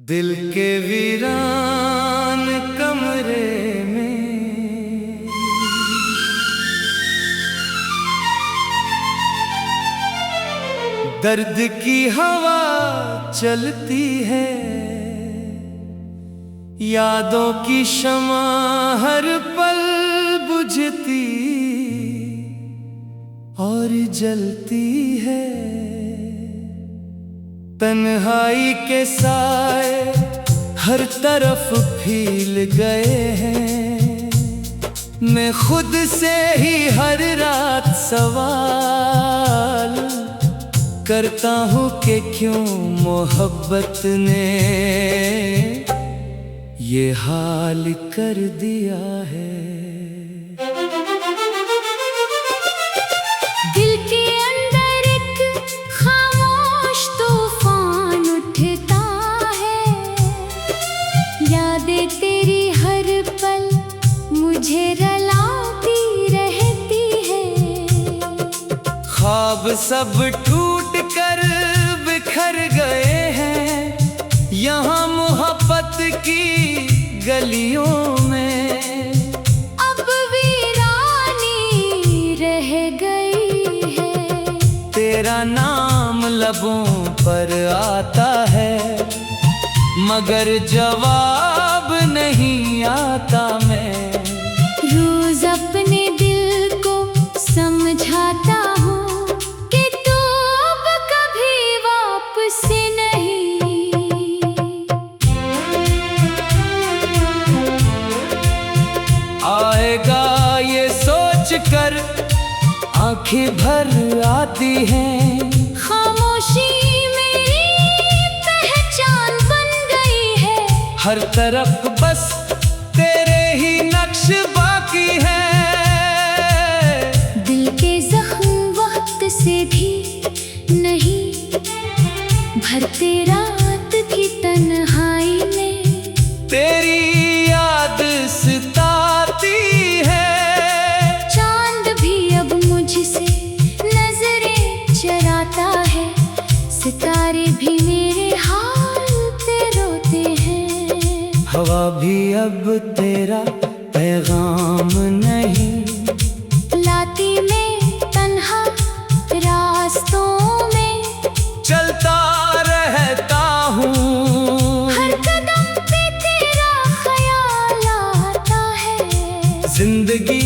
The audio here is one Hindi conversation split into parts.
दिल के वीरान कमरे में दर्द की हवा चलती है। यादों की शमा हर पल बुझती और जलती है। तन्हाई के साए हर तरफ फैल गए हैं। मैं खुद से ही हर रात सवाल करता हूँ कि क्यों मोहब्बत ने ये हाल कर दिया है। दिल के अंदर एक खामोश तूफान उठता है। यादें तेरी हर पल मुझे रुलाती रहती है। ख्वाब सब टूट कर बिखर गए हैं। यहाँ मोहब्बत की गलियों में अब वीरानी रह गई है। तेरा नाम लबों पर आता है मगर जवाब नहीं आता। मैं रोज अपने दिल को समझाता हूँ कि तू अब कभी वापस नहीं। आएगा ये सोच कर आंखें भर आती हैं। खामोशी मेरी पहचान बन गई है। हर तरफ बस तेरे ही नक्श बाकी है। दिल के जख्म वक्त से भी नहीं भरते रात की तन्हाई में। तेरी याद सताती है। चांद भी अब मुझसे नजरें चराता है। सितारे भी मेरे हाल पे रोते हैं। हवा भी अब तेरा पैगाम नहीं लाती मैं तन्हा रास्तों में। चलता रहता हूँ। हर कदम पे तेरा ख्याल आता है। जिंदगी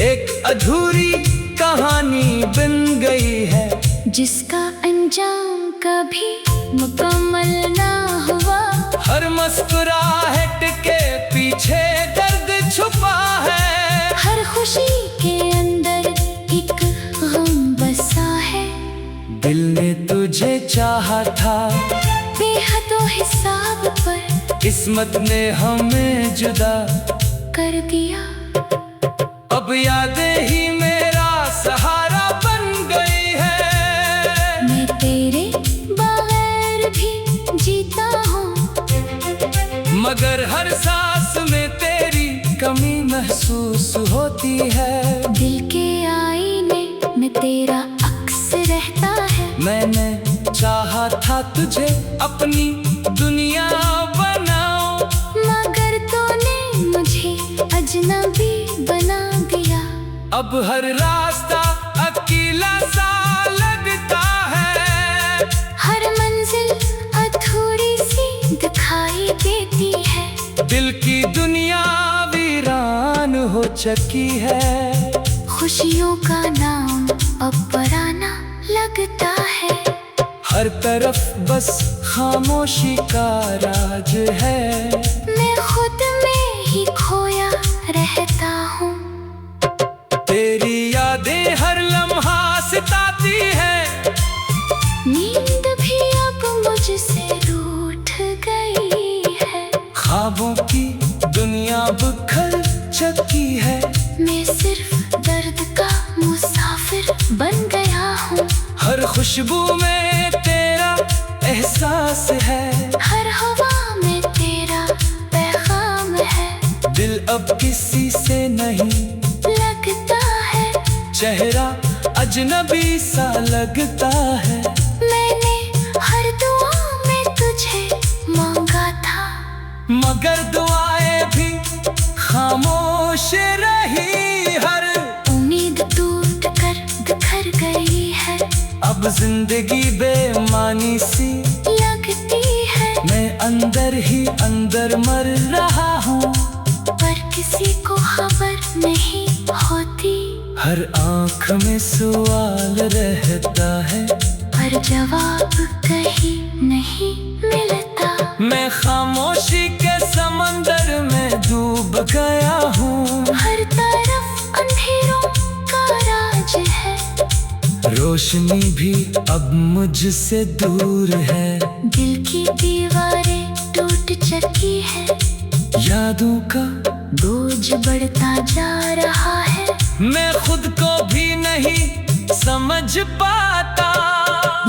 एक अधूरी कहानी बन गई है जिसका अंजाम कभी मुकम्मल ना हुआ। हर मुस्कुराहट के पीछे दर्द छुपा है। हर खुशी के अंदर एक गम बसा है। दिल ने तुझे चाहा था बेहद हिसाब पर किस्मत ने हमें जुदा कर दिया। अब यादें ही मेरा सहारा बन गई है। मैं तेरे बगैर भी जीता हूँ मगर हर सांस में तेरी कमी महसूस होती है। दिल के आईने में तेरा अक्स रहता है। मैंने चाहा था तुझे अपनी दुनिया बनाऊं मगर तूने मुझे अजनबी बना दिया। अब हर रास्ता अकेला सा लगता है। हर मंजिल अधूरी सी दिखाई देती है। दिल की दुनिया वीरान हो चुकी है। खुशियों का नाम अब पुराना लगता है। हर तरफ बस खामोशी का राज है। मैं खुद में ही खोया रहता हूँ। तेरी यादें हर लम्हा सताती है। नींद भी अब मुझसे रूठ गई है। ख्वाबों की दुनिया बिखर चुकी है। मैं सिर्फ दर्द का मुसाफिर बन गया हूँ। हर खुशबू में तेरा एहसास है। हर हवा में तेरा पैगाम है। दिल अब किसी से नहीं लगता है। चेहरा अजनबी सा लगता है। मैंने हर दुआ में तुझे मांगा मगर दुआएं भी खामोश रही। हर उम्मीद टूट कर बिखर गई है, अब जिंदगी बेमानी सी लगती है। मैं अंदर ही अंदर मर रहा हूँ, पर किसी को खबर नहीं होती। हर आँख में सवाल रहता है, पर जवाब कहीं नहीं मिलता। मैं खामोशी के समंदर में डूब गया हूँ। हर तरफ अंधेरों का राज है, रोशनी भी अब मुझसे दूर है। दिल की दीवारें टूट चुकी है, यादों का बोझ बढ़ता जा रहा है। मैं खुद को भी नहीं समझ पाता।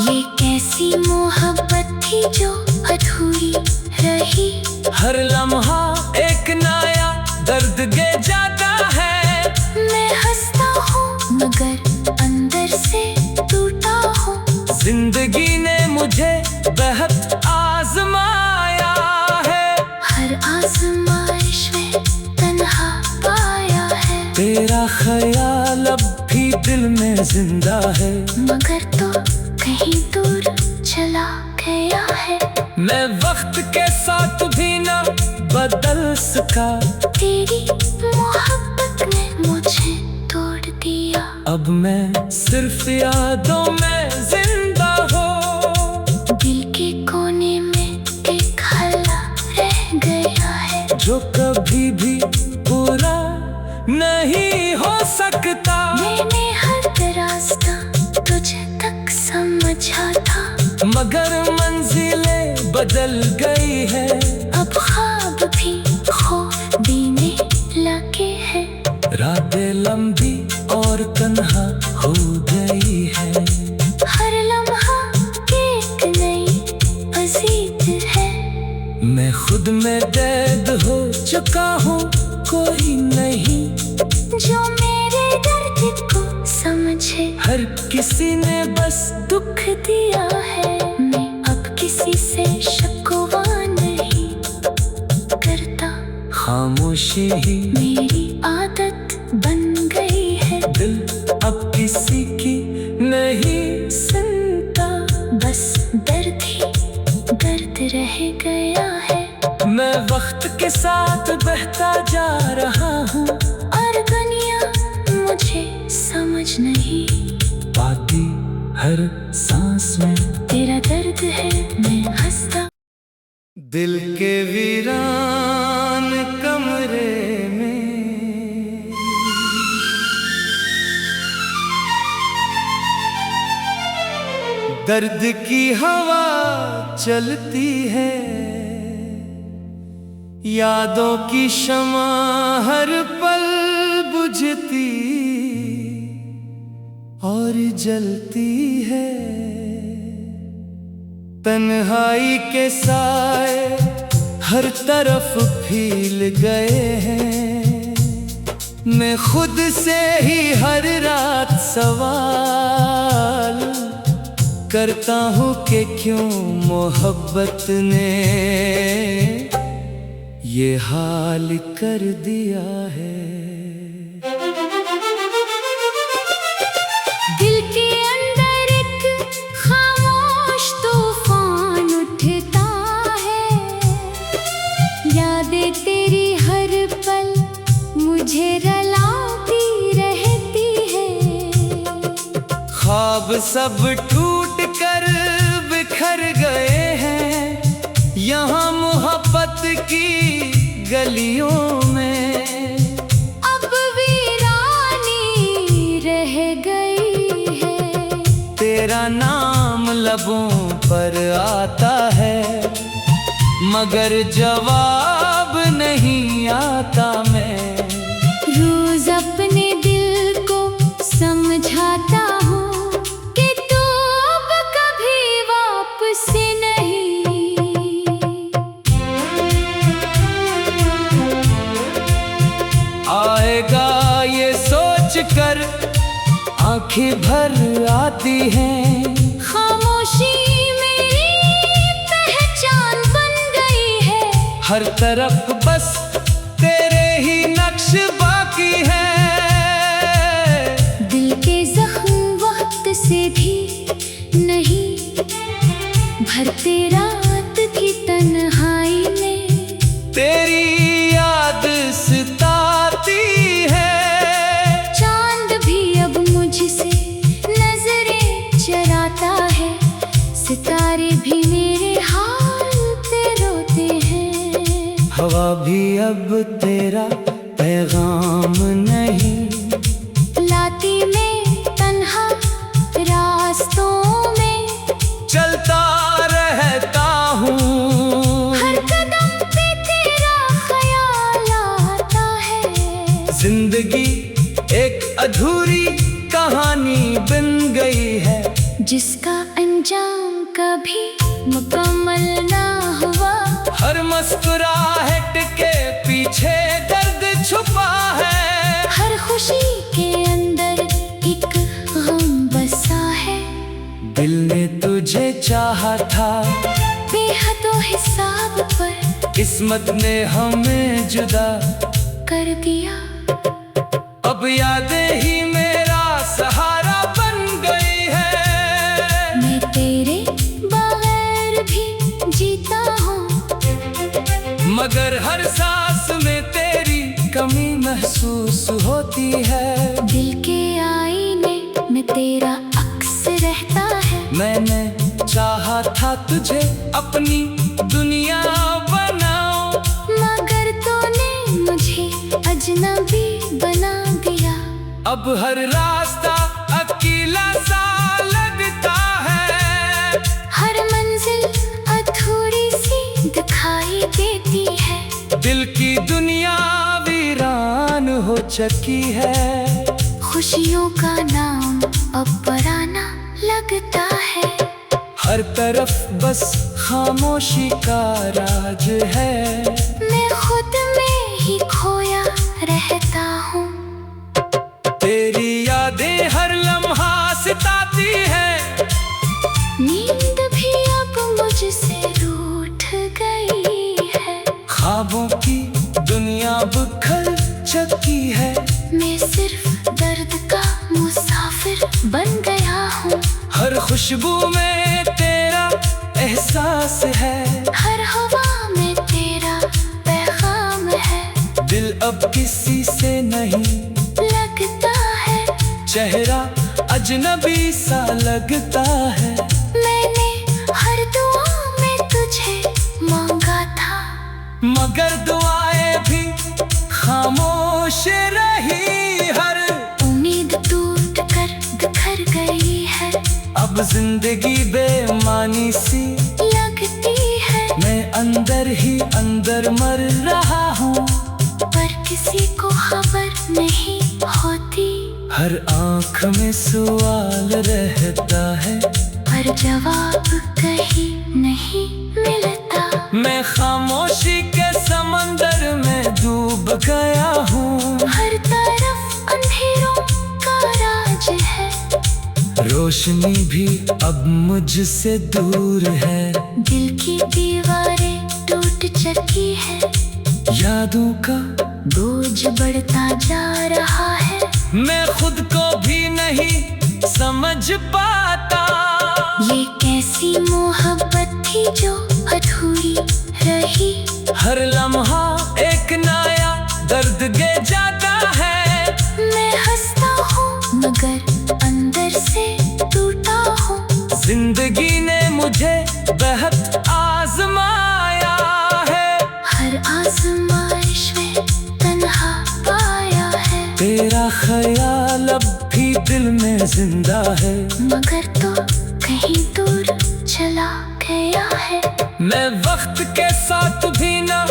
ये कैसी मोहब्बत थी जो अधूरी रही। हर लम्हा एक नया दर्द दे जाता है। मैं हंसता हूँ मगर अंदर से टूटा हूँ। जिंदगी ने मुझे बेहद आजमाया है, हर आजमाइश में तन्हा पाया है। तेरा ख्याल अब भी दिल में जिंदा है, मगर तो कहीं दूर चला गया है। मैं वक्त के साथ भी ना बदल सका। तेरी मोहब्बत ने मुझे तोड़ दिया। अब मैं सिर्फ यादों में जिंदा हूँ। दिल के कोने में एक हल्ला रह गया है, जो कभी भी पूरा नहीं हो सकता। मैंने हर रास्ता तुझे तक समझा था, मगर मंजिलें बदल गई है। अब ख्वाब भी खौफ देने लगे हैं। रातें लंबी और तन्हा हो गई है। हर लम्हा एक नई अजीत है। मैं खुद में कैद हो चुका हूँ, कोई नहीं जो मेरे दर्द को समझे। हर किसी ने बस दुख दिया है, मैं अब किसी से शिकवा नहीं करता। खामोशी ही मेरी आदत बन गई है, दिल अब किसी की नहीं सुनता। बस दर्द ही दर्द रह गया है। मैं वक्त के साथ बहता जा रहा हूँ, और दुनिया मुझे समझ नहीं पाती। हर सांस में तेरा दर्द है, मैं हंसता। दिल के वीरान कमरे में दर्द की हवा चलती है। यादों की शमा हर पल बुझती और जलती है। तन्हाई के साए हर तरफ फैल गए हैं। मैं खुद से ही हर रात सवाल करता हूँ कि क्यों मोहब्बत ने ये हाल कर दिया है। दिल के अंदर एक खामोश तूफान उठता है। यादें तेरी हर पल मुझे रुलाती रहती है। ख्वाब सब टूट कर बिखर गए हैं। यहाँ मोहब्बत की गलियों में अब वीरानी रह गई है। तेरा नाम लबों पर आता है, मगर जवाब नहीं आता। मैं रोज अपने दिल को समझाता हूँ कि तू अब कभी वापस नहीं। आएगा ये सोच कर आंखें भर आती हैं। खामोशी मेरी पहचान बन गई है। हर तरफ बस तेरे ही नक्श बाकी है। दिल के जख्म वक्त से भी नहीं भरते रात की तन्हाई में। तेरी याद सताती है। चांद भी अब मुझसे नजरें चराता है। सितारे भी मेरे हाल पे रोते हैं। हवा भी अब तेरा पैगाम नहीं लाती मैं तन्हा रास्तों में। चलता रहता हूँ, हर कदम पे तेरा ख्याल आता है। जिंदगी एक अधूरी कहानी बन गई है, जिसका अंजाम कभी मुकम्मल ना हुआ। हर मुस्कुराहट के पीछे दर्द छुपा है। हर खुशी के अंदर एक गम बसा है। दिल ने तुझे चाहा था, बेहदो हिसाब पर किस्मत ने हमें जुदा कर दिया। अब यादें ही मेरा सहारा बन गई है। मैं तेरे बगैर भी जीता हूँ, मगर हर सांस में तेरी कमी महसूस होती है। दिल के आईने में तेरा अक्स रहता है। मैंने चाहा था तुझे अपनी दुनिया बनाओ, मगर तूने मुझे अजनबी बना दिया। अब हर रास्ता अकेला सा लगता है। हर मंजिल अधूरी सी दिखाई देती है। दिल की दुनिया वीरान हो चुकी है। खुशियों का नाम अब पुराना लगता है। हर तरफ बस खामोशी का राज है। मैं खुद में ही खोया रहता हूँ। तेरी यादें हर लम्हा सताती है। नींद भी अब मुझसे रूठ गई है। ख्वाबों की दुनिया बिखर चुकी है। मैं सिर्फ दर्द का मुसाफिर बन गया हूँ। हर खुशबू में तेरा एहसास है। हर हवा में तेरा पैगाम है। दिल अब किसी से नहीं लगता है, चेहरा अजनबी सा लगता है। मैंने हर दुआ में तुझे मांगा था, मगर दुआएं भी खामोश रही। हर उम्मीद टूट कर बिखर गई है। अब जिंदगी बेमानी सी लगती है, मैं अंदर ही अंदर मर रहा हूँ। पर किसी को खबर नहीं होती। हर आँख में सवाल रहता है, पर जवाब कहीं नहीं मिलता। मैं खामोशी के समंदर में डूब गया हूँ। हर तरफ अंधेरों का राज है। रोशनी भी अब मुझसे दूर है। दिल की दीवारें टूट चुकी है। यादों का बोझ बढ़ता जा रहा है। मैं खुद को भी नहीं समझ पाता। ये कैसी मोहब्बत थी जो अधूरी रही। हर लम्हा एक नया दर्द दे जाता है। मैं हंसता हूँ मगर अंदर से टूटा हूँ। जिंदगी ने मुझे बेहद आजमाया है। हर आजमाइश में तन्हा पाया है। तेरा ख्याल अब भी दिल में जिंदा है, मगर तो कहीं दूर चला गया है। मैं वक्त के साथ भी ना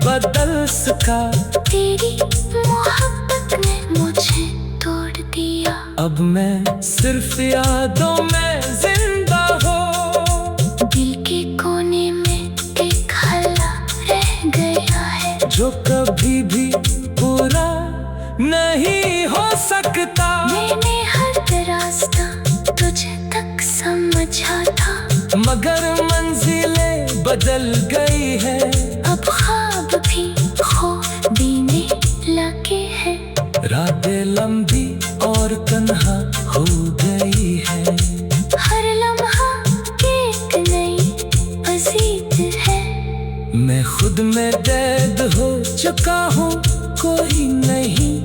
बदल सका। तेरी मोहब्बत ने मुझे तोड़ दिया। अब मैं सिर्फ यादों में जिंदा हूँ। दिल के कोने में एक हल्ला रह गया है, जो कभी भी पूरा नहीं हो सकता। मैंने हर रास्ता तुझे तक समझा था, मगर मंजिलें बदल गई है। अब ख्वाब है। मैं खुद में दर्द हो चुका हूँ, कोई नहीं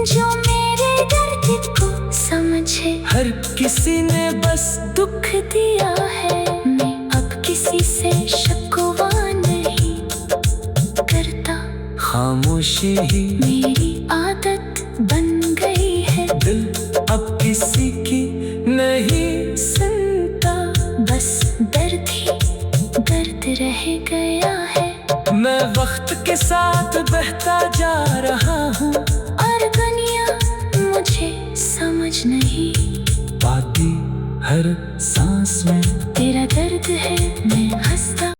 जो मेरे दर्द को समझे। हर किसी ने बस दुख दिया है, मैं अब किसी से शिकवा नहीं करता। खामोशी ही मेरी आदत बन गई है। दिल अब किसी की नहीं सुनता, बस दर्द ही दर्द रह गया है। मैं वक्त के साथ बहता जा रहा हूँ और दुनिया मुझे समझ नहीं पाती हर सांस में। तेरा दर्द है, मैं हंसता